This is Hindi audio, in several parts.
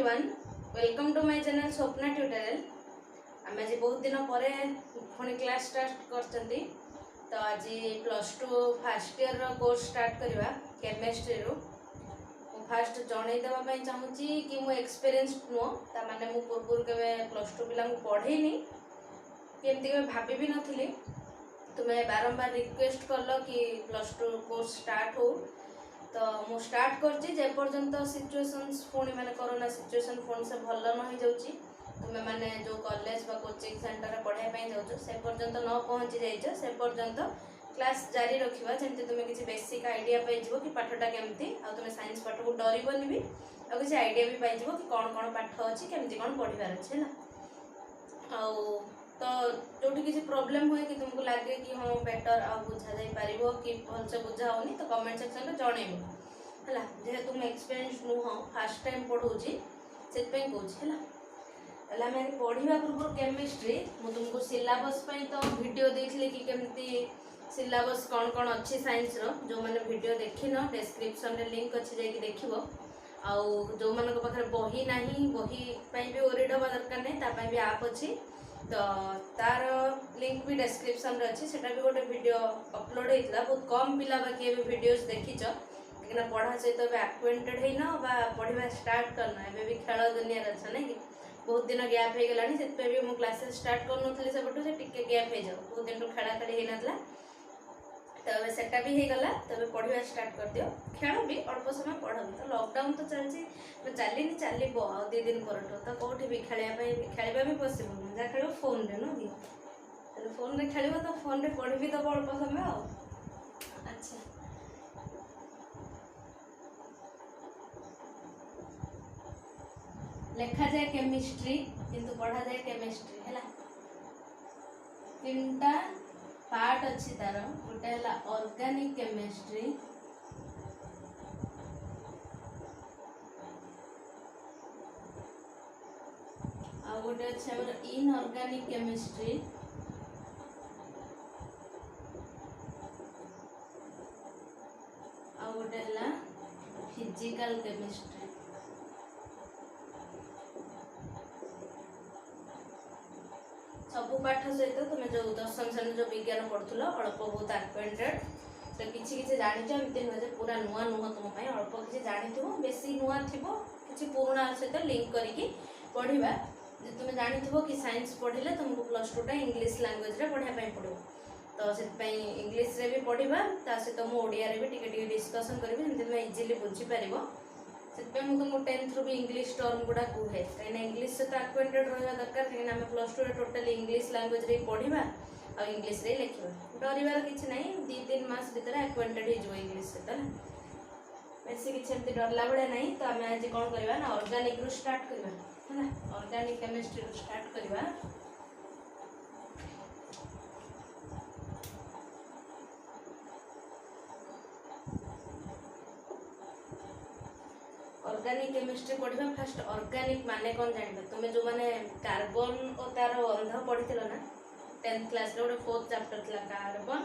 Everyone, welcome to my channel Swapna tutorial. आम आज बहुत दिन पर पुणी क्लास स्टार्ट करचंती। तो आज +2 फर्स्ट ईयर रो कोर्स स्टार्ट करवा केमिस्ट्री रो। मु फास्ट जणै देबा पई चाहूची कि मु एक्सपीरियंस नो ता माने मु पूर्व केबे +2 पिला को पढेनी केमती के भाबी भी नथिली। तुम्हें बारंबार रिक्वेस्ट करलो कि +2 कोर्स स्टार्ट हो, तो मु स्टार्ट करछि जे पर्यंत सिचुएशंस पुणी माने कोरोना सिचुएशन फोन से भल न हो जाउछि। तुम्हें माने जो कॉलेज बा कोचिंग सेंटर रे पढ़ाई पई जाउछो से पर्यंत न पहुंची जाइछो से पर्यंत क्लास जारी रखिबा जेमति तुम्हें किछि बेसिक आईडिया पाई जिवो कि पाठटा केमति आ तुम्हें साइंस पाठ को डरिबोनी भी आ किछि आईडिया भी पाई जिवो कि कोन कोन पाठ अछि केमति कोन पढिबार अछि ना। आ तो जो किसी प्रॉब्लम हुए कि तुमको लगे कि हाँ बेटर आ बुझा जाई पारिबो कि भल से बुझा होनी तो कमेंट सेक्शन में जणेबो हला। जे तुम एक्सपीरियंस नु हो फर्स्ट टाइम पढौची सेत पे कहूची हला। हला मैं पढिबा पूर्व केमिस्ट्री मु तुमको सिलेबस पई तो वीडियो देखले कि केमती सिलेबस कोन कोन अछि साइंस रो। जो माने वीडियो देखिनो डिस्क्रिप्शन रे लिंक अछि जे कि देखिबो। आ जो मन को पाखरे बही नाही बही पई भी ओरिड होबा दरकार नै ता पई भी ऐप अछि तो तार लिंक भी डिस्क्रिप्शन रे अछि। सेटा भी गोटे वीडियो अपलोड हेतला बहुत कम पिला बाकी ए वीडियोस देखिचो लेकिन पढ़ा सहित एक्वेंटेड है ना बा पढ़ा स्टार्ट करना एबे भी खेल दुनिया रे छ नै कि बहुत दिन गैप हे गलानी सेत पे भी मु क्लासेस स्टार्ट कर नथली से बटू से टिके गैप हे जाओ बहुत दिन तो खेला खेली हे नथला तबे सेटा भी हे गला। तबे पढ़िबा स्टार्ट कर दियो खेल भी अल्प समय पढ़ तो लॉकडाउन तो चलची तो चलीनी चलीबो आ 2 दिन पर तो कोठी भी खेलबा भी पॉसिबल जा खेलो फोन रे न कि तो फोन रे खेलिबो तो फोन रे पढ़बी तो अल्प समय आ। अच्छा लेखा जाए केमिस्ट्री किंतु पढ़ा जाए केमिस्ट्री हैला। तीनटा पार्ट अच्छी तार गोटे है ऑर्गेनिक केमिस्ट्री आ गोटे अच्छे हमर इनऑर्गेनिक केमिस्ट्री आ गोटे है फिजिकल केमिस्ट्री। सब पाठ सहित तुम जो 10वीं श्रेणी जो विज्ञान पढ़ुल अल्प बहुत एक्वेंटेड तो किसी जानी एमती नुहे पूरा नुआ नुह तुम अल्प किसी जानी बेसी नुआ थी कि पुराणा सहित लिंक करके पढ़ा जे तुम जानी कि साइंस पढ़ले तुमको +2 टा इंग्लिश लैंग्वेज रे पढ़ाई पड़ो तो से इंग्लिश रे भी पढ़ा ता सहित मु ओडिया रे भी टिके डिस्कशन करी जमी तुम इजिली बुझीपार से तुमको 10th रू भी इंग्लिश टर्म गुड़ा कहे कहीं इंग्लिश से एक्वेंटेड रहा दरकार कहीं आम +2 टोटली इंग्लिश लैंग्वेज रे पढ़ा और इंग्लिश रे लिखा डरबार किसी ना 2-3 मास भर एक्वेंटेड हो इंग्लिश सहित बेसी किसी डरला भाया ना। तो आम आज कौन करवा ना ऑर्गेनिक रू स्टार्ट करवा है ऑर्गेनिक केमिस्ट्री रू स्टार्ट करवा। ऑर्गेनिक केमिस्ट्री पढ़ा फास्ट ऑर्गेनिक माने कौन जान तुम्हें जो मैंने कार्बन और तार अंध पढ़ी ना 10th क्लास रे गोटे 4th चैप्टर थी कार्बन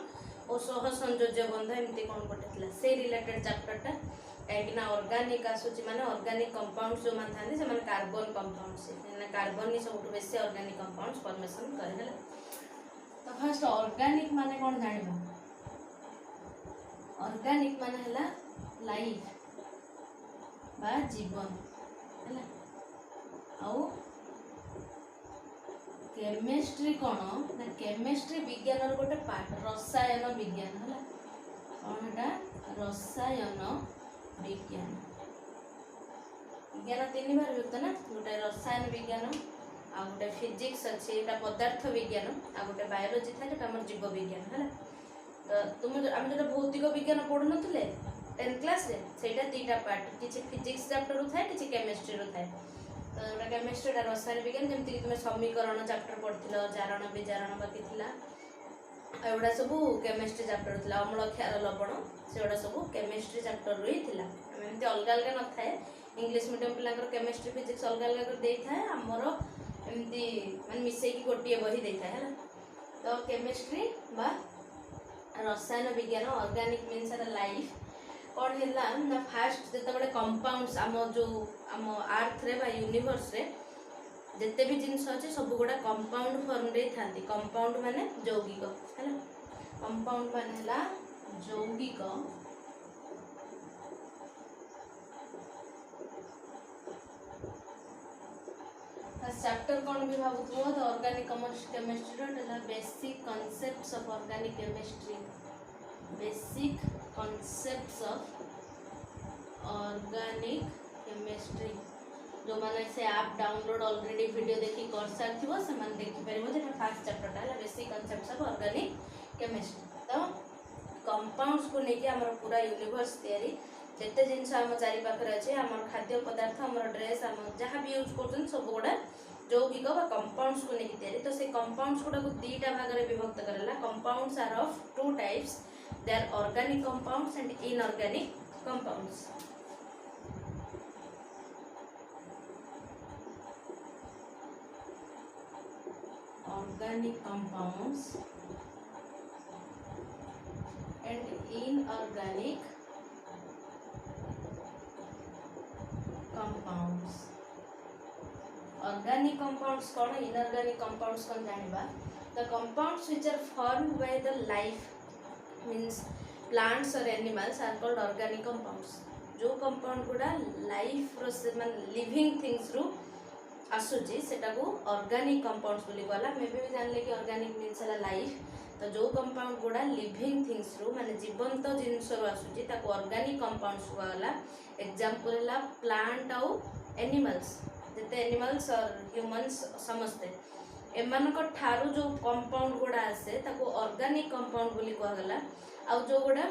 और सह संयोज्य बंध एमती कौन गोटे से रिलेटेड चैप्टर टा कहीं ऑर्गेनिक आसूची माने ऑर्गेनिक कंपाउंड्स जो मान थांती से माने कार्बन कंपाउंड्स से कार्बन ही सब बेसी ऑर्गेनिक कंपाउंड्स फॉर्मेशन करे है। तो फास्ट ऑर्गेनिक माने कौन जानिबा ऑर्गेनिक माने हला लाइफ बा जीवन है आउ केमिस्ट्री कौन ना केमिस्ट्री विज्ञान गोटे पार्ट रसायन विज्ञान है कौन है रसायन विज्ञान। विज्ञान 3 बार विभक्त ना गोटे रसायन विज्ञान आ गोटे फिजिक्स अच्छे पदार्थ विज्ञान आ गोटे बायोलोजी था जो आम जीव विज्ञान है। तो तुम आम जो भौतिक विज्ञान पढ़ु नुले 10th क्लास रे सेटा 2टा पार्ट किसी फिजिक्स चैप्टर रू थाए किसी केमिस्ट्री रू थाए। तो जोटा केमिस्ट्री रसायन विज्ञान जमती कि तुम समीकरण चैप्टर पढ़िल जारण विजारण बाकी थिला एगुड़ा सब केमिस्ट्री चैप्टर थिला अम्ल क्षार लवण से सब केमिस्ट्री चैप्टर रू ही थिला। एमती अलग अलग न थाए इंग्लिश मीडियम पिला केमिस्ट्री फिजिक्स अलग अलग कर दे थाए आमर एमती माने मिसेकी गोटे बही दे थाए है। तो केमिस्ट्री बा रसायन विज्ञान ऑर्गेनिक मीन्स लाइफ कौन है ना फास्ट जिते कंपाउंड्स आम जो आम अर्थ रे बा यूनिवर्स रे जिते भी जिनस अच्छे सब गुड़ा कंपाउंड फॉर्म रे थांती कंपाउंड माने यौगिक है कंपाउंड माने यौगिक चैप्टर कौन भी भावुथो द ऑर्गेनिक केमिस्ट्री रो basic concepts of organic chemistry basic concepts of organic chemistry जो माने से आप डाउनलोड ऑलरेडी वीडियो देखि कर सारथिबो से माने देखि परिबो जे फर्स्ट चैप्टर ला basic concepts of organic chemistry तो कंपाउंड्स को लेके हमर पूरा यूनिवर्स तयारी जेते जिंस हम चारि पाखरे अछि हमर खाद्य पदार्थ हमर ड्रेस हम जहां भी यूज करछन सब गुडा यौगिक बा कंपाउंड्स को लेके तयारी तो से कंपाउंड्स गुडा को दीटा भाग रे विभक्त करला compounds are of two types they are organic compounds and inorganic compounds organic compounds and inorganic compounds organic compounds कौन inorganic compounds कौन जानिबा the compounds which are formed by the life means plants or animals are called organic compounds जो compound गुडा life रो मान living things रो आसुची सेटा को ऑर्गेनिक कंपाउंड्स बोली गला मे भी जानले कि ऑर्गेनिक मींस है लाइफ तो जो कंपाउंड गुडा लिविंग थिंग्स रो माने जीवंत जिंस रो आसुची ताको ऑर्गेनिक कंपाउंड्स गला एग्जांपल है प्लांट आउ एनिमल्स जते एनिमल्स और ह्यूमंस समझते एमान को ठारू जो कंपाउंड गुडा आसे ताको ऑर्गेनिक कंपाउंड बोली कहगला आ जो गुडा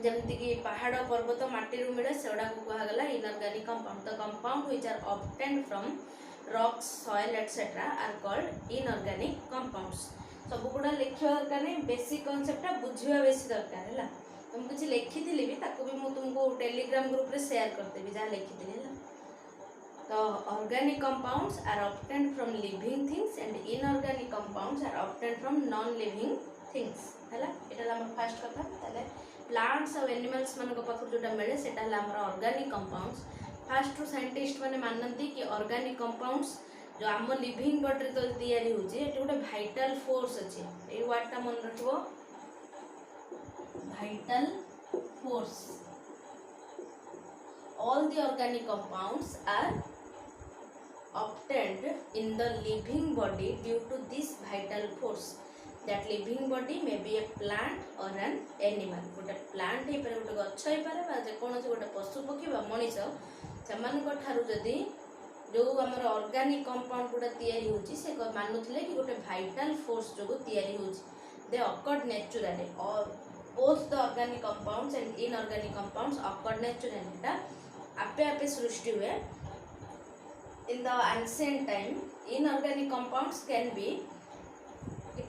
जमती कि पहाड़ पर्वत माटी रू मिले सेडा को कहगला inorganic compound the compound which are obtained from rocks soil etc are called inorganic compounds सब गुडा लिखिया दरकार नहीं बेसिक कांसेप्ट बुझिया बेसी दरकार है तुम कुछ लिखी थी भी ताको भी मु तुमको टेलीग्राम ग्रुप रे शेयर कर देबी जा लिखी थी है तो organic compounds are obtained from living things and inorganic compounds are obtained from non living things हैला एटा हमर फर्स्ट कथा ताले प्लांट्स और एनिमल्स मन को पाखर जोटा मिले सेटा हला हमर ऑर्गेनिक कंपाउंड्स फास्ट साइंटिस्ट माने मानती कि ऑर्गेनिक कंपाउंड्स जो आम लिविंग बॉडी तो तैयारी होची एटी गोटे वाइटल फोर्स अछि ए वर्डटा मन रखबो vital force all the organic compounds are obtained in the living body due to this vital force that living body may be a plant or an animal गोटे प्लांट हे पारे गोटे गछ हे पारे बा जे कोनोसी गोटे पशु पक्षी बा मनीष सेमानक ठारू जदी जो हमर ऑर्गेनिक कंपाउंड गुडा तयारी होची से मानुथले कि गोटे वाइटल फोर्स जो तयारी होची दे अकर्ड नेचुरली और both the organic compounds and inorganic compounds occur naturally टा आपे आपे सृष्टि हुए in the ancient time inorganic compounds can be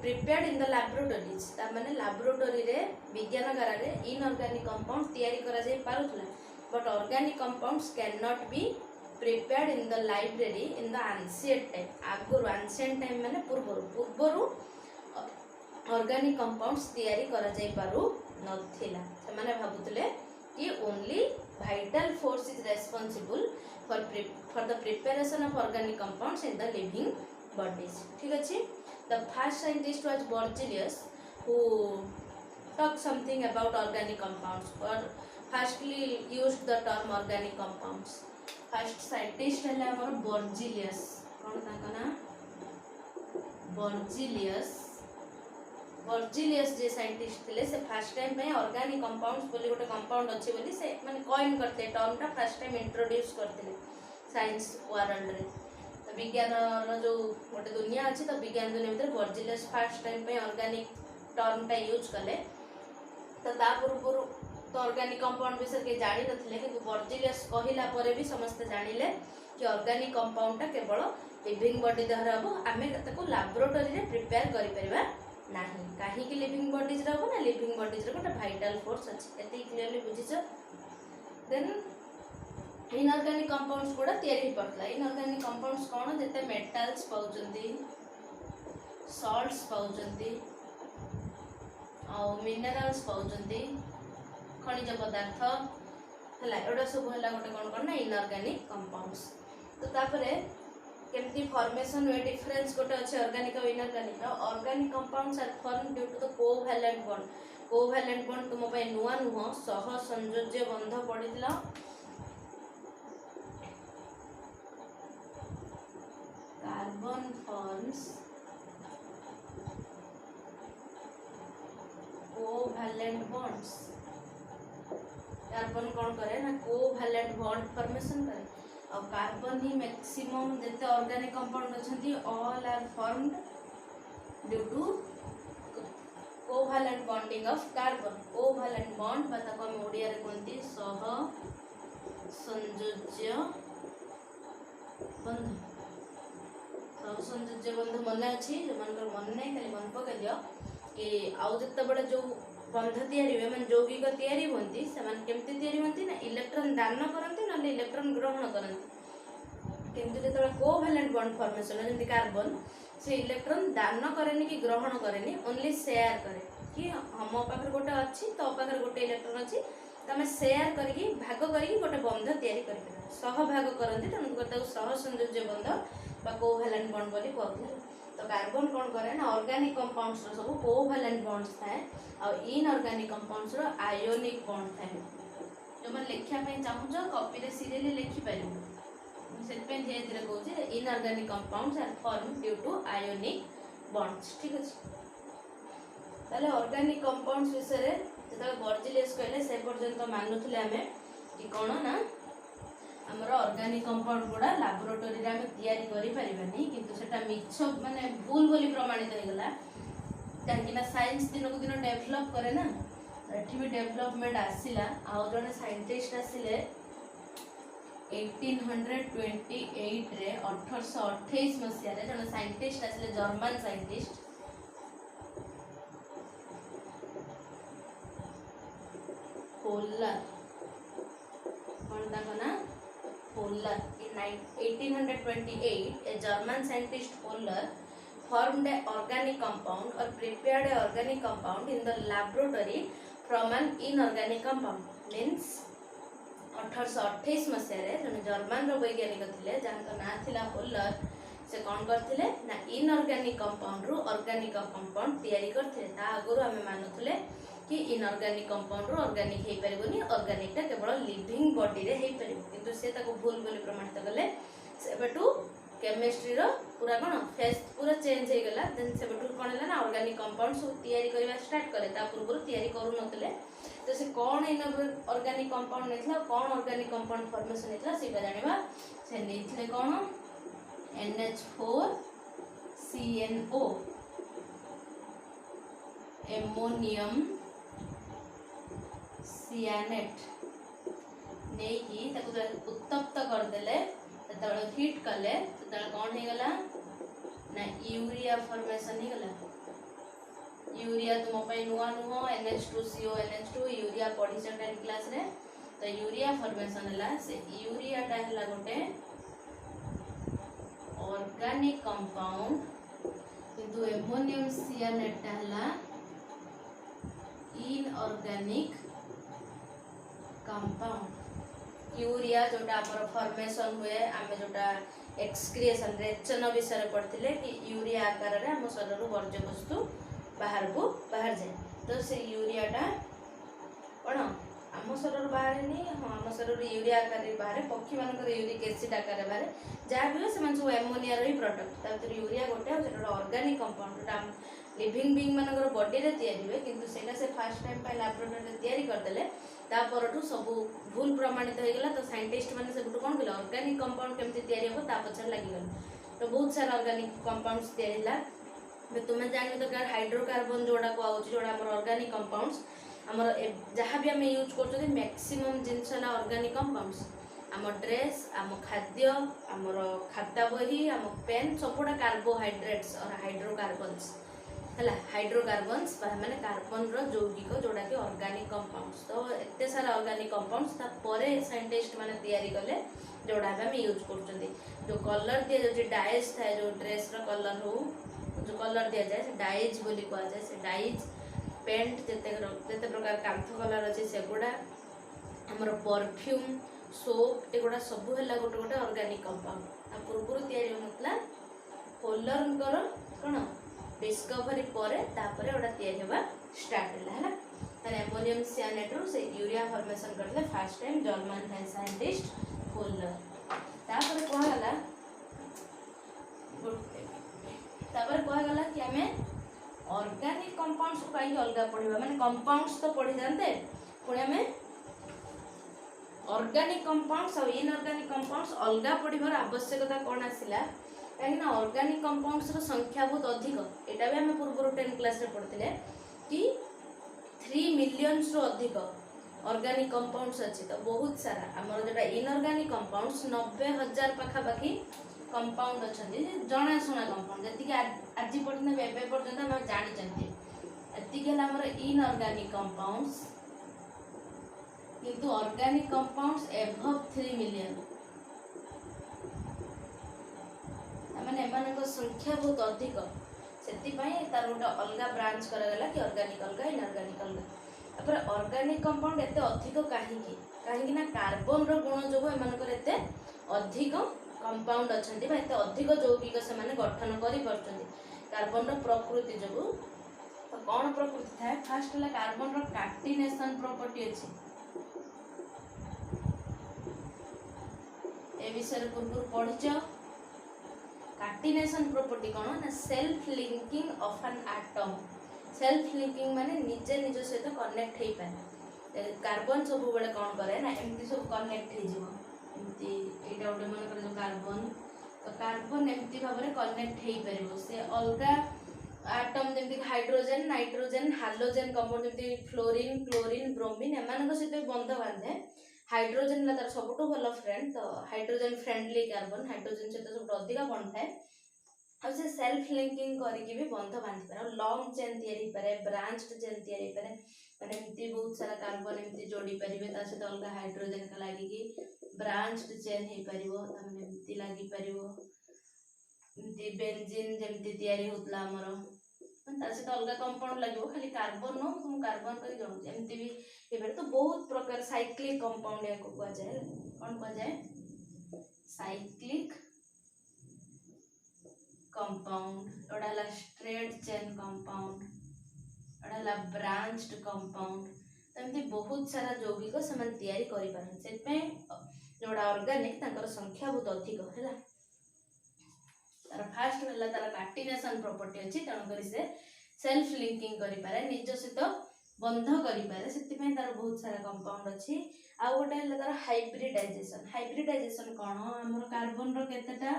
prepared in the laboratories ता माने laboratory रे विज्ञानगार रे inorganic compounds तयारी करा जाय पारुथला but organic compounds cannot be prepared in the library in the ancient time आगुर ancient time माने पूर्वरु ऑर्गेनिक कंपाउंड्स तयारी करा जाय पारु नथिला से माने भाबुतले कि only vital force is responsible for the preparation of organic compounds in the living bodies ठीक अछि the first scientist was Berzelius who talk something about organic compounds और firstly used the term organic compounds first scientist है हमर बर्जिलियस कोन ताका ना बर्जिलियस जे साइंटिस्ट थे से फर्स्ट टाइम पे ऑर्गेनिक कंपाउंड्स बोली गोटे कंपाउंड अच्छे बोली से माने कॉइन करते टर्मटा फर्स्ट टाइम इंट्रोड्यूस करते साइंस वर्ल्ड रे तो विज्ञान रो जो गोटे दुनिया अछि तो विज्ञान दुनिया भीतर बर्जिलियस फर्स्ट टाइम पे ऑर्गेनिक टर्मटा यूज कले तो ता पूर्व तो ऑर्गेनिक कंपाउंड विषय के जानि नथिले कि बर्जिलियस कहिला परे भी समस्त जानिले कि ऑर्गेनिक कंपाउंडटा केवल लिविंग बॉडी द्वारा हबो आमे ताको लैबोरेटरी रे प्रिपेयर करि परिबा नहीं कहीं की लिविंग बॉडीज रहो ना लिविंग बॉडीज रो गोटे वाइटल फोर्स अछि एते क्लियरली बुझिछ देन इनऑर्गेनिक कंपाउंड्स गुडा तयारी पड़ला इनऑर्गेनिक कंपाउंड्स कोन जते मेटल्स पाउचंदी सॉल्ट्स पाउचंदी आ मिनरल्स पाउचंदी खनिज पदार्थ है एटा सब है गोटे कौन कौन ना इनऑर्गेनिक कंपाउंड्स। तो तापरे केमती फॉर्मेशन वे डिफरेंस गोटे अच्छे ऑर्गेनिक और inorganic. Organic compounds are form due to the covalent bond. Covalent bond तुम पे नुआ नुह सह संयोज्य बंध पड़िला carbon forms covalent bonds. Carbon कौन करे ना कोवैलेंट बॉन्ड फॉर्मेशन करे और कार्बन ही मैक्सिमम जते ऑर्गेनिक कंपाउंड अछंती all are formed due to covalent bonding of carbon. Covalent bond बाता को हम ओडिया रे कोनती सह संयोज्य बंध। सह संयोज्य बंध मन अछि जो मनकर मन नै खाली मन पके दियो कि आउ जते बडे जो बंध तैयारी हुए मैंने यौगिक तैयारी होती से केमती तैयारी होती ना इलेक्ट्रॉन दान करती ना इलेक्ट्रॉन ग्रहण करती। किंतु जो कोवैलेंट बॉन्ड फॉर्मेशन जमी कार्बन से इलेक्ट्रॉन दान करेनि कि ग्रहण करेनि ओनली शेयर करे कि हम पाखे गोटे अच्छी तो पाखे गोटे इलेक्ट्रॉन अच्छी तो आम शेयर करके भाग करके गोटे बंध तैयारी कर सह भाग करती तेणु गोटे सह संयोज्य बंध कोवैलेंट बॉन्ड बोली कहते। तो कार्बन कौन करे ना ऑर्गेनिक कंपाउंड्स सब कोवैलेंट बॉन्ड्स थाए और इनऑर्गेनिक कंपाउंड्स आयोनिक बॉन्ड थाए। जो मैं लिखा चाहूँ कॉपी रे सीरियली लिखि पारे से धीरे धीरे कहूँ inorganic compounds are form due to ionic bonds. ठीक अच्छे ताले ऑर्गेनिक कंपाउंड्स विषय जो बर्जिलियस कहले से पर्यंत मानुले आम कि कौन ना आमर ऑर्गेनिक कंपाउंड गुड़ा लैबोरेटरी रे आम तैयारी करि परिबानी किंतु सेटा मिछ माने भूल बोली प्रमाणित हो गला कहीं साइंस दिन को दिन डेभलप करे ना एठी भी डेभलपमेंट आसिला आ जने साइंटिस्ट आसिले 1828 रे 1828 मसिया रे जने साइंटिस्ट आसिले जर्मन साइंटिस्ट पोलर कौन ताको ना polar in 1828 a German scientist Polar formed an organic compound or prepared an organic compound in the laboratory from an inorganic compound means 1828 मसीह जन जर्मन वैज्ञानिक थे जहाँ ना थिला पोलर से कौन करथिले ना इनऑर्गेनिक कंपाउंड रु ऑर्गेनिक कंपाउंड तैयारी करथिले। ता आगु आमे मानुथले कि इनऑर्गेनिक कंपाउंड रु ऑर्गेनिक हे परिबोनी ऑर्गेनिक ता केवल लिविंग बॉडी रे हे परिबो किंतु से ताको भूल बोली प्रमाणित करले से बेटू केमिस्ट्री रो पूरा कोन फेस पूरा चेंज हे गेला देन से बेटू कोन हला ना ऑर्गेनिक कंपाउंड सब तैयारी करबा स्टार्ट करे ता पूर्व तैयारी करू नतले तो से कौन ऑर्गेनिक कंपाउंड नेथला कौन ऑर्गेनिक कंपाउंड फॉर्मेशन नेथला सेटा जानिबा से नेथले कौन NH4 CNO एमोनियम सियानेट नहीं कि ताको उत्तप्त कर देले ततळ हीट कले ततळ कोन हे गला ना यूरिया फॉर्मेशन हे गला। यूरिया तुम पे नुआ नुह NH2CO NH2 यूरिया पढ़ी छ 10 क्लास रे तो यूरिया फॉर्मेशन हला से यूरिया टा हला गोटे ऑर्गेनिक कंपाउंड किंतु एमोनियम सियानेट टा हला इनऑर्गेनिक कंपाउंड। यूरिया जोटा हमर फॉर्मेशन हुए आमे जोटा एक्सक्रिएशन रेचन विषय पढ़थिले कि यूरिया आकार रे हम शरीर वर्ज्य वस्तु बाहर को बाहर जाए तो से यूरिया टा कौन आम शरीर बाहर नहीं हाँ आम शरीर यूरिया आकार बाहर पक्षी मान यूरिक एसिड आकार बाहर जहाँ भी सब सब एमोनिया ही प्रडक्ट तर यूरिया गोटे ऑर्गेनिक कंपाउंड जोटा लिविंग बीइंग मानकर बॉडी रे तैयारी हुए किंतु सेटा से फर्स्ट टाइम पे लैबोरेटरी रे तैयारी करदेले तापरठू सब भूल प्रमाणित हो गला तो साइंटिस्ट माने सब कौन कले ऑर्गेनिक कंपाउंड केमती तैयारी हो ता पछर लागि गल तो बहुत सारा ऑर्गेनिक कंपाउंड्स तैयारी हला। तुम्हें जान दरकार हाइड्रोकार्बन जोड़ा को आउची जोड़ा हमर ऑर्गेनिक कंपाउंड्स हमर जहाँ भी आम यूज कर मैक्सिमम जिनस ना ऑर्गेनिक कंपाउंड्स आम ड्रेस आम खाद्य आमर खाता बही आम पेन सबुटा कार्बोहाइड्रेट्स और हाइड्रोकार्बन्स है हाइड्रोकार्बन्स माने कार्बन रौगिक जोड़ा कि ऑर्गेनिक कंपाउंड्स तो एत सारा ऑर्गेनिक कंपाउंड्स साइंटिस्ट माने तैयारी कले जोड़ा आम यूज कर जो कलर दिया जाए डाइज थाए जो ड्रेस कलर हो जो कलर दि जाए से डाइज बोली कह जाए से डाइज पेंट जेते प्रकार कांथ कलर अच्छे सेगुड़ा आमर परफ्यूम सोप एगुड़ा सब है गोटे गोटे ऑर्गेनिक कंपाउंड। आ पूर्व तैयारी होता होलर कौन डिस्कवरी पर एटा तैयारी होगा स्टार्ट है एमोनियम सियानेट से यूरिया फॉर्मेशन करते fast time German scientist holer. तापर कहगला कि आम ऑर्गेनिक कंपाउंड्स को कहीं अलग पढ़ा माने कंपाउंड्स तो पढ़ी जाते पुणी आम ऑर्गेनिक कंपाउंड्स और इनऑर्गेनिक कंपाउंड्स अलग पढ़ार आवश्यकता कौन आसला कहीं ऑर्गेनिक कंपाउंड्स संख्या बहुत अधिक एटा भी आम पूर्व 10 क्लास पढ़ते कि 3 मिलियंस अधिक ऑर्गेनिक कंपाउंड्स अच्छी तो बहुत सारा आमर जो इनऑर्गेनिक कंपाउंड्स 90,000 पाखापाखि कंपाउंड अच्छा जनाशुना कंपाउंड जी आज पर्यटन एवं पर्यटन आम जानी एतिक इनऑर्गेनिक कंपाउंड्स किंतु ऑर्गेनिक कंपाउंड्स एभव 3 मिलियन माने एमानक संख्या बहुत अधिक से तार गोटे अलग ब्रांच करागला कि ऑर्गेनिक अलग इनऑर्गेनिक अलग। तापर ऑर्गेनिक कंपाउंड एते अधिक कहीं ना कार्बन रो गुण जो एते अधिक कंपाउंड अच्छा एते अधिक जौगिक से गठन कर कार्बन रो प्रकृति जो तो कौन प्रकृति थाए फास्ट है कार्बन रो कार्टिनेशन प्रॉपर्टी अच्छी ए विषय पूर्व पढ़िच कार्टिनेशन प्रॉपर्टी कौन ना self linking of an atom. Self linking माने निजे निज सहित कनेक्ट हो पाए कार्बन सब बेले कौन करे ना एमती सब कनेक्ट होमती यहाँ गोटे मन जो कार्बन तो कार्बन एमती भाव में कनेक्ट हो पार से अलग आटम जमी हाइड्रोजेन नाइट्रोजेन हालोजेन कंपाउंड जमी फ्लोरीन क्लोरीन ब्रोमीन एम सहित बंध बांधे हाइड्रोजेन तार सब भल फ्रेंड तो हाइड्रोजेन फ्रेंडली कार्बन हाइड्रोजेन सहित सब अधिक बंध थाए और से सेल्फ लिंकिंग करके भी बंध बांधि पारे लॉन्ग चेन तैयारी पारे ब्रांच्ड चेन तैयारी पारे माने एमती बहुत सारा कार्बन एमती जोड़ी पारिबे ता सहित अलग हाइड्रोजेन का लागिकी ब्रांच्ड चेन हे परिबो ता माने एमती लागी परिबो एमती बेंजीन जेमती तैयारी होतला हमर ता सहित अलग कंपाउंड लागो खाली कार्बन नो तुम कार्बन कर जोड़ एमती भी एबे तो बहुत प्रकार साइक्लिक कंपाउंड या को जाए कोन को जाए साइक्लिक कंपाउंड ओडाला स्ट्रेट चेन कंपाउंड ओडाला ब्रांच्ड कंपाउंड तमती बहुत सारा यौगिक से तैयारी करि पारन से पे जोड़ा ऑर्गेनिक ताकर संख्या बहुत अधिक हैला तार फास्ट हैला तार कार्टिनेशन प्रॉपर्टी अछि तण करी से सेल्फ लिंकिंग करि पारे निज सहित बंध करि पारे सेति पे तार बहुत सारा कंपाउंड अछि आ गोटे हैला तार हाइब्रिडाइजेशन कोन हमर कार्बन रो केतेटा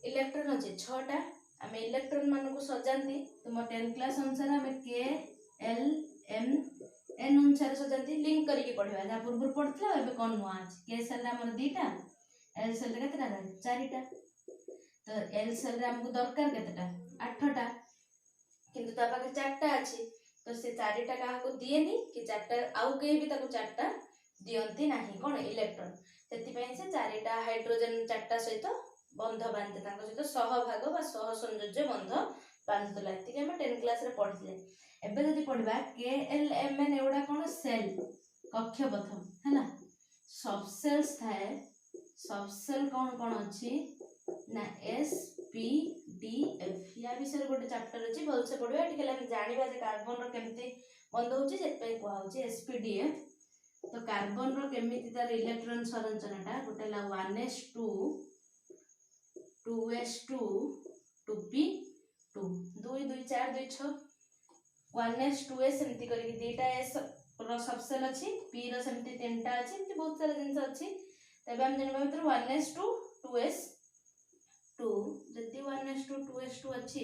इलेक्ट्रॉन अच्छे 6टा आम इलेक्ट्रॉन मान को सजाती तुम 10 क्लास अनुसार आम के एल एम एन अनुसार सजाती लिंक करके पढ़ा जहाँ पूर्व पढ़ा ए कौन नुआ अच्छे के सेल आम 2टा एल सेल केतेटा 4टा तो एल सेल आमको दरकार केतेटा 8टा किंतु ता पाखे 4टा अच्छी तो से 4टा क्या दिएनी कि 4टा आउ कहीं भी 4टा दियंती नाही कौन इलेक्ट्रॉन से 4टा हाइड्रोजन 4टा सहित बंध बांधे सहित सहभाग सह संयोज्य बंध बांधुला ये 10 क्लास रे पढ़ी एबे जदि पढ़ा के एल एम एन एगुड़ा कौन सेल कक्षपथ है सबसेल्स थाए सबसेल कौन कौन अच्छी ना एस पी डी एफ या विषय गोटे चैप्टर अच्छी भलसे पढ़ा ये जाना कार्बन रमती बंध होची कहुची एस पी डी एफ तो कार्बन रमती तार इलेक्ट्रॉन संरचनाटा गोटे 1s2 2s2 2p2 2 2 4 2 6 1s 2s एमती करके दीटा एस रो सबसेल अछि p रो सेमती तीनटा अछि एमती बहुत सारा जिंस अछि तबे हम जनबा भीतर 1s2 2s2 जति 1s2 2s2 अछि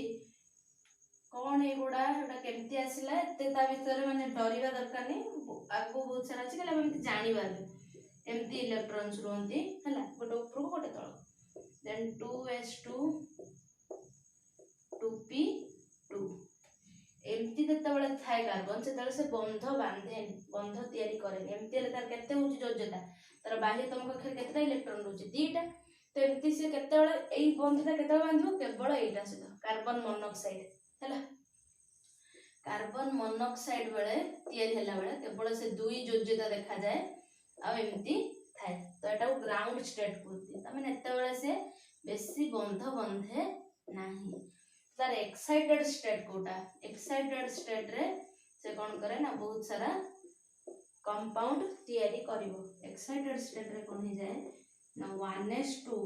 कोन एगुडा एटा केमती आसिला एते ता भीतर माने डरिबा दरकार नै आगु बहुत सारा अछि कले एमती जानिबा एमती इलेक्ट्रॉन्स रहंती हला गोटे ऊपर गोटे तळ then 2s2 2p2 एमती जतबेले थाए कार्बन से बंध बांधे बंध तैयारी करे एमती ले तार केते होची योग्यता तार बाह्य तम कक्षर केतेटा इलेक्ट्रॉन होची 2टा तो एमती से केतेबेले एई बंधटा केतेबेले बांधिबो केवल एटा से कार्बन मोनोऑक्साइड हैला कार्बन मोनोक्साइड बेले तैयारी होला बेले केवल से दुई योज्यता देखा जाए आ एमती थाए तो एटा ग्राउंड स्टेट कहते तमें एते बेले से बेसी बंध बंधे नाही तार excited state quota excited state रे से कोन करे ना बहुत सारा कंपाउंड तैयारी करिवो एक्साइटेड स्टेट रे कोन हो जाए ना 1s2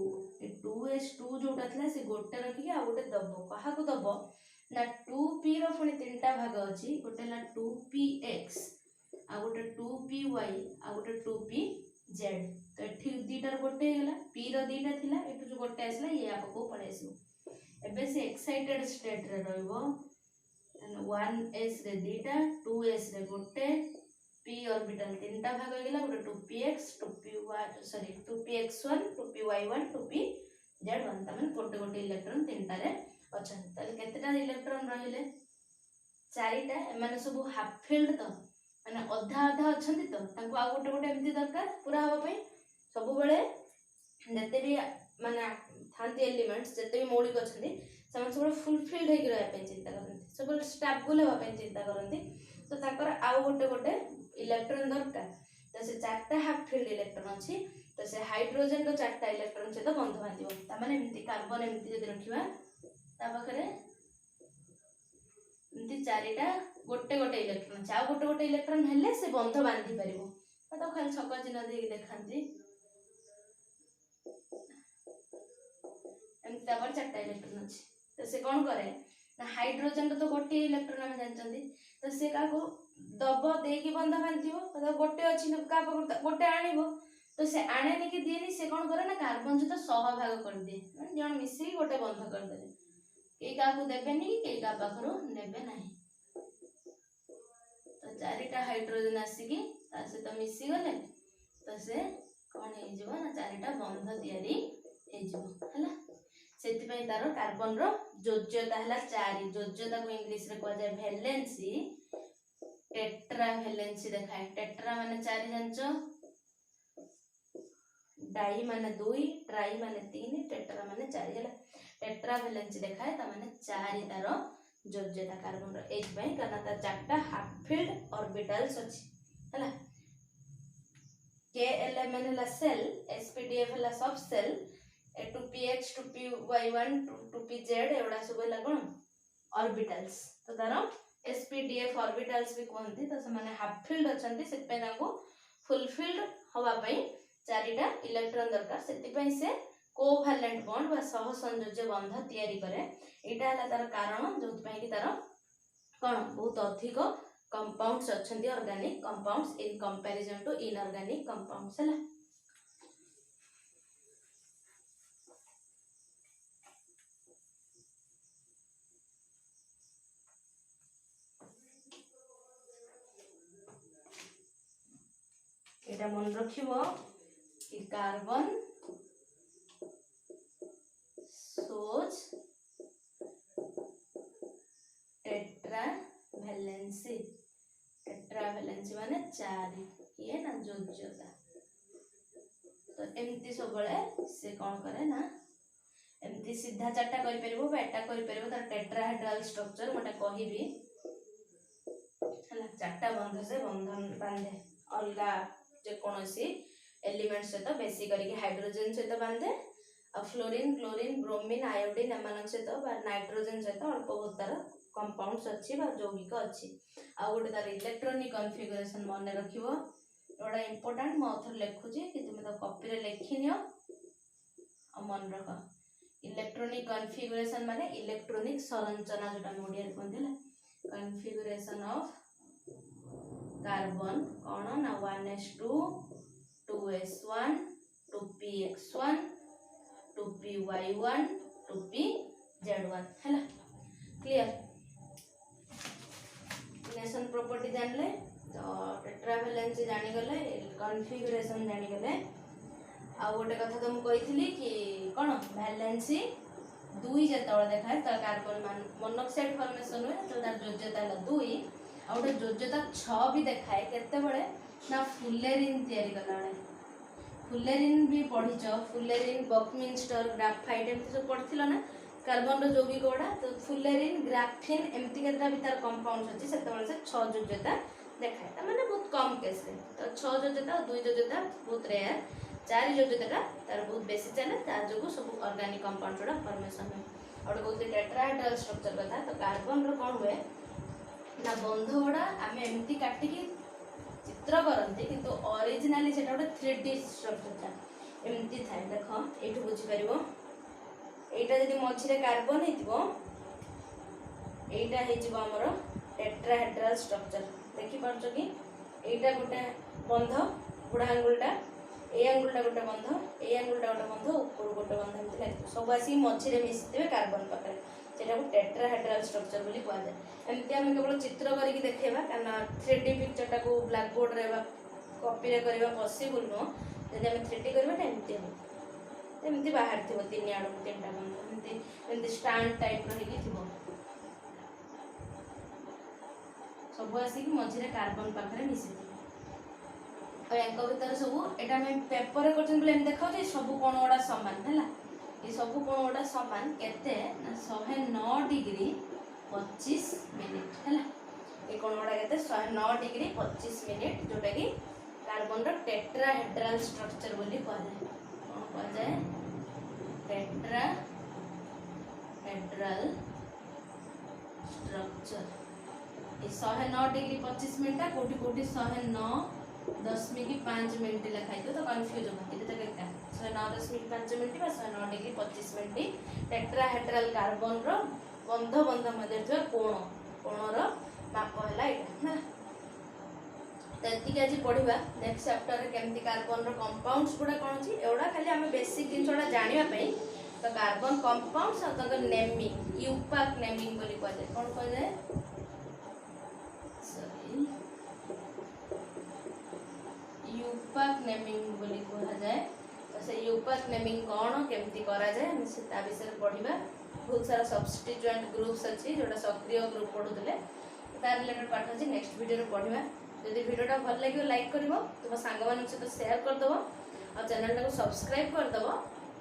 ए 2s2 जोटा थला से गोटे रखी आ गोटे दबो कहा को दबो ना 2p रो पुनी तीनटा भाग अछि गोटे ला 2px आ गोटे 2py आ गोटे 2pz तो एठी दीटार गोटे हैला p रो दीटा थिला एठु जो गोटे आसला ये आपको पड़े आसु एबे से एक्साइटेड स्टेट रे रहबो 1s रे दीटा 2s रे गोटे p ऑर्बिटल तीनटा भाग हो गेला गोटे 2px 2py sorry 2px1 2py1 2pz1 तमन गोटे गोटे इलेक्ट्रॉन तीनटा रे अच्छा ताले केतेटा इलेक्ट्रॉन रहिले चारिटा एमाने सब हाफ फील्ड तो माने अधा अधा अछंती तो तांको आ गोटे गोटे एमती दरकार पूरा हवा पई सब बेले जते भी माने थांती एलिमेंट्स जते भी मौलिक अछंती समान सब फुलफिल्ड हे रहय पे चिंता करंती सब स्टेबल हेबा पे चिंता करंती तो ताकर आ गोटे गोटे इलेक्ट्रॉन दरकार तो से चारटा हाफ फील्ड इलेक्ट्रॉन अछि तो से हाइड्रोजन रो चारटा इलेक्ट्रॉन से तो बंध बांधिबो त माने एमती कार्बन एमती जदि रखिबा ता पाखरे एमती चारिटा गोटे गोटे इलेक्ट्रॉन चाउ गोटे गोटे इलेक्ट्रॉन हेले से बंध बांधि परिबो तो खाली छक चिन्ह दे देखांती एमती तापर चारटा इलेक्ट्रॉन अछि तो से कोन करे ना हाइड्रोजन तो गोटे इलेक्ट्रॉन हम जानचंदी तो से का को दबो देकी बंध बांधिबो तो गोटे अछि न का गोटे आनिबो तो से आनेनी कि दिएनी से कोन करे ना कार्बन सहित सहभाग कर दे जण मिसी गोटे बंध कर दे के का को देबेनी के का पाखरो नेबे नाही तो चारिटा हाइड्रोजन आसी ता से तो मिसी गले तो से कोन हे जबो ना चारिटा बंध तयारी हे जबो हला सेति पई तारो कार्बन रो योज्यता हला 4 योज्यता को इंग्लिश रे कहै जाय वैलेंसी टेट्रा वैलेंसी देखाय टेट्रा माने 4 जानचो डाई माने 2 ट्राई माने 3 टेट्रा माने 4 हला टेट्रा वैलेंसी देखाय ता माने 4 तारो योज्यता कार्बन रो एच पई करना ता चारटा हाफ फील्ड ऑर्बिटल्स अछि हला KLMN हला सेल SPDF हला सब सेल A2px 2py1 2pz एवडा सब हला कोन ऑर्बिटल्स तो तारो SPDF ऑर्बिटल्स भी कहंती तो से माने हाफ फील्ड अछंती से पे तांको फुल फील्ड हवा पई चारिटा इलेक्ट्रॉन दरकार सेति पई से कोवैलेंट बॉन्ड बा सह संयोज्य बंध तयारी करे एटा हला तार कारण जोत पई कि तार कोन बहुत अधिक कंपाउंड्स अछंती organic compounds in comparison to inorganic compounds हला एटा मन रखिबो कि कार्बन सोज टेट्रा वैलेंसी माने 4 ये ना योज्यता तो एमती सब बळे से कोन करे ना एमती सीधा चारटा करि परबो बेटा करि परबो त टेट्राहेड्रल स्ट्रक्चर मटे कहिबी हला चारटा बंध से बंधन बांधे अलगा जे कोनोसी एलिमेंट से तो बेसी करी हाइड्रोजन से तो बांधे आ फ्लोरीन क्लोरीन ब्रोमीन आयोडीन एमान से तो बा नाइट्रोजन से तो अल्प बहुत तार कंपाउंड्स अछि बा यौगिक अछि आ गोटे तार इलेक्ट्रॉनिक कॉन्फ़िगरेशन मन रखिबो एटा इंपोर्टेंट म ऑथर लिखु जे कि तुम तो कॉपी रे लिखिनियो आ मन रख इलेक्ट्रॉनिक कॉन्फ़िगरेशन माने इलेक्ट्रॉनिक संरचना जोटा मोडिया कहंदेला कॉन्फ़िगरेशन ऑफ कार्बन कोन ना 1s2 2s1 2px1 2py1 2pz1 हैला क्लियर नेशन प्रॉपर्टी जानले तो टेट्रा वैलेंसी जानि गले कॉन्फ़िगरेशन जानि गले आ गोटे कथा तुम कहिथिली कि कोन वैलेंसी 2 जतळ देखाय त कार्बन मोनोक्साइड फॉर्मेशन हुए तो तार योज्यता हला 2 आ गोटे योज्यता 6 भी देखाय केते बळे ना फुलेरिन तयारी कला बळे फुलेरिन भी पढिछ फुलेरिन बकमिंस्टर ग्राफाइट एमति सब पढथिलो ना कार्बन रो यौगिक गुड़ा तो फुलेरिन ग्राफिन एमती केतरा भी तार कंपाउंड्स अछि सेतेबेले से 6 योज्यता देखाए ता माने बहुत कम केस रे तो 6 योज्यता और 2 योज्यता बहुत रेयर 4 योज्यता तार बहुत बेसी चले तार जोगु सब ऑर्गेनिक कंपाउंड जोड़ा फॉर्मेशन है और बहुत टेट्राहेड्रल स्ट्रक्चर कथा तो कार्बन रो कोन हुए ना बंध गुड़ा आम एमती काटिकी चित्र करते किंतु ओरिजिनली सेटा गोटे 3D स्ट्रक्चर था एमती थाए देख ये बुझी पार यहाँ जब मझे कार्बन होटा होमर टेट्राहेड्रल स्ट्रक्चर देखिपार कि यहाँ गोटे बंध बुढ़ा आंगुलटा ये आंगुलटा गोटे बंध ये आंगुलटा गोटे बंध ऊपर गोटे बंध एमती लगे सब आसिक मझे मिशिथे कार्बन पाखे सेटा टेट्राहेड्रल स्ट्रक्चर बोली कह जाए एमती आम केवल चित्र करके देखा कारण 3D पिक्चरटा को ब्लैक बोर्ड रे कॉपी करवा पॉसिबल नुह जब आम 3D करवा एमती हम एमती बाहर थी 3 आड़ 3टा बंध एमती स्टांड टाइप रही सब आसिक मझे कार्बन पाखे मिसी भर सब यहाँ पेपर कर देखा सब कोण गुड़ा सामान है ये सब कोण गुड़ा सामान केते 109 डिग्री 25 मिनिट है ये कोण गुड़ा के 109 डिग्री 25 मिनिट जोटा कि कार्बन रो टेट्राहेड्रल स्ट्रक्चर बोली कह जाए टेट्राहेड्रल स्ट्रक्चर ये 109 डिग्री 25 मिनट कोटी कोटी 109.5 मिनट लिखाई तो कन्फ्यूज होगा 109.5 minute 109 degree 25 minute tetrahedral carbon रो बंध बंध मध्य कोण कोणर माप है यहाँ तो आज पढ़ा नेक्स्ट चैप्टर केमती कार्बन रो कंपाउंड्स गुड़ा कौन अच्छी एगुड़ा खाली आम बेसिक जिनसा जानापी तो कार्बन कंपाउंड्स और नेमिंग यूपाक नेमिंग बोली कह जाए कौन कह जाए यूपाक नेमिंग बोली कह जाए तो से यूपाक नेमिंग कौन केमती करा जाए हम से ता विषय पढ़ा बहुत सारा सब्स्टिट्यूएंट ग्रुप्स अच्छी जोटा सक्रिय ग्रुप पढ़ुले तार रिलेटेड पाठ अच्छी नेक्स्ट वीडियो पढ़ा जदि वीडियोटा भल लगे लाइक कर तुम सांग सहित सेयार करदेव और चैनल को सब्सक्राइब करदेव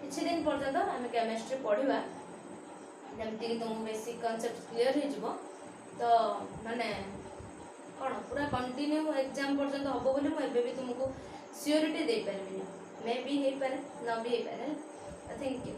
किसी दिन पर्यंत आम केमिस्ट्री पढ़ा जमती तुम बेसिक कॉन्सेप्ट क्लियर हो तो माने कौन पूरा कंटिन्यू एग्जाम पर्यंत हम बोली मुझे भी तुमको सियोरिटी दे पारे मे भी हो पारे न भी हो पारे थैंक यू।